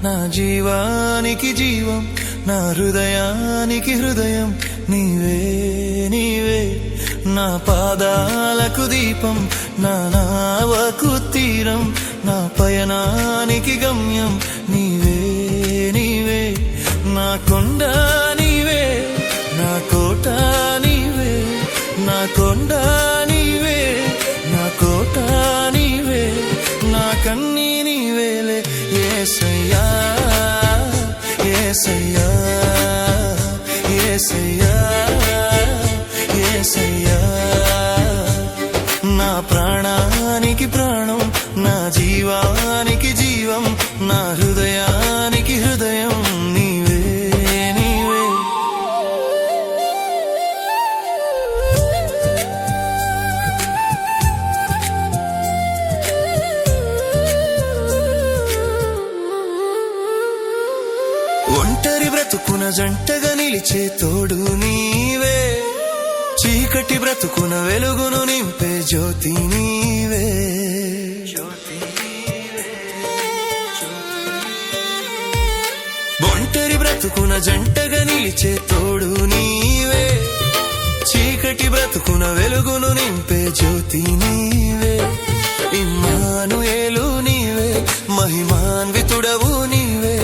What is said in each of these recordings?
నా జీవానికి జీవం, నా హృదయానికి హృదయం నీవే నీవే. నా పాదాలకు దీపం, నా నావకు తీరం, నా పయనానికి గమ్యం నీవే నీవే. నా కొండ నీవే, నా కోట నీవే, నా కొండ నీవే, నా కోట నీవే, నా కన్నీ నీవేలే యేసయ్యా యేసయ్యా యేసయ్యా యేసయ్యా. నా ప్రాణానికి ప్రాణం, నా జీవానికి జీవం, నా హృదయానికి హృదయం నీవే నీవే. ఒంటరి బ్రతుకున జంటగా నిలిచే తోడు నీవే, చీకటి బ్రతుకున వెలుగును నింపే జ్యోతి నీవే. ఒంటరి బ్రతుకున జంటగా నిలిచే తోడు నీవే, చీకటి బ్రతుకున వెలుగును నింపే జ్యోతి నీవే. ఇమ్మానుయేలు నీవే, మహిమాన్వితుడవు నీవే.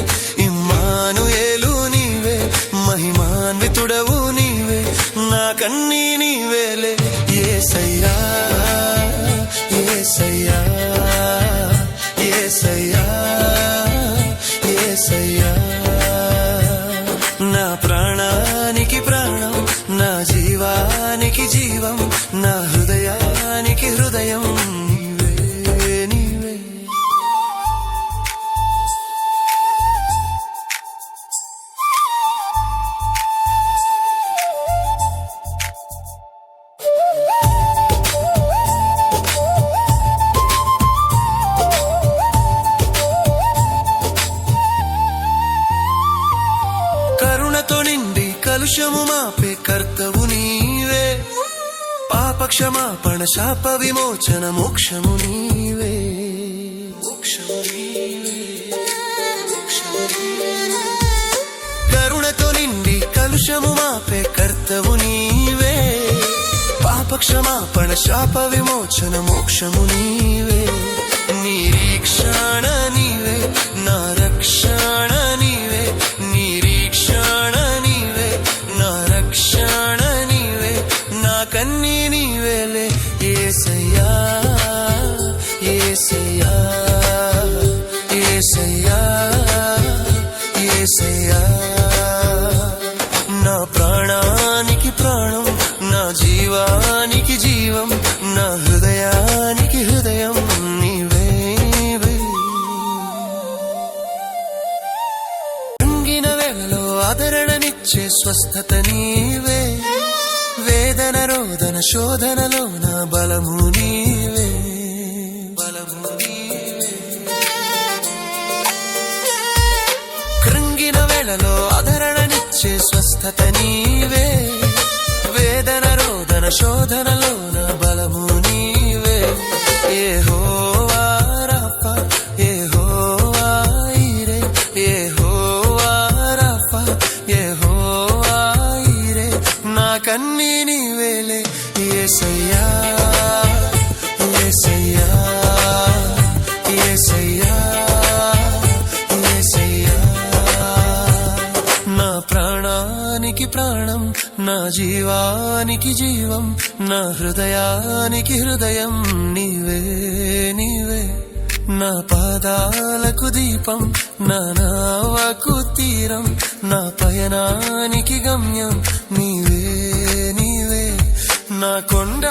ఇమ్మానుయేలు నీవే, మహిమాన్వితుడవు నీవే. నా కన్నీ నీవేలే యేసయ్యా యేసయ్యా యేసయ్యా యేసయ్యా. నా ప్రాణానికి ప్రాణం, నా జీవానికి జీవం, నా హృదయానికి హృదయం నీవే నీవే. కరుణతో నిండి కలుషము మాపే కర్తవు నీవే, పాపక్షమాపణ శాప విమోచన మోక్షము నీవే. కరుణతో నిండి కలుషము మాపే కర్తవు నీవే, పాపక్షమాపణ శాప విమోచన మోక్షము నీవే. నిరీక్షణ నీవే, నా రక్షణ నీవే. నిరీక్షణ నీవే, నా రక్షణ నీవే. నా కన్నీ నీవేలే యేసయ్యా యేసయ్యా యేసయ్యా యేసయ్యా. నా ప్రాణానికి ప్రాణం, నా జీవానికి జీవం, నా హృదయానికి హృదయం నీవే నీవే. కృంగిన వేళలో ఆదరణనిచ్చే స్వస్థత నీవే, వేదన రోదన శోధనలో నా బలము నీవే బలము నీవే. కృంగిన వేళలో ఆదరణనిచ్చే స్వస్థత నీవే, వేదన రోదన శోధనలో నా బలము నీవే. యెహోవా రాఫా, యెహోవా ఈరే, యెహోవా రాఫా, యెహోవా ఈరే. నా కన్నీ నీవేలే యేసయ్యా యేసయ్యా యేసయ్యా యేసయ్యా. నా ప్రాణానికి ప్రాణం, నా జీవానికి జీవం, నా హృదయానికి హృదయం నీవే నీవే. నా పాదాలకు దీపం, నా నావకు తీరం, నా పయనానికి గమ్యం నీవే నీవే. నా కొండ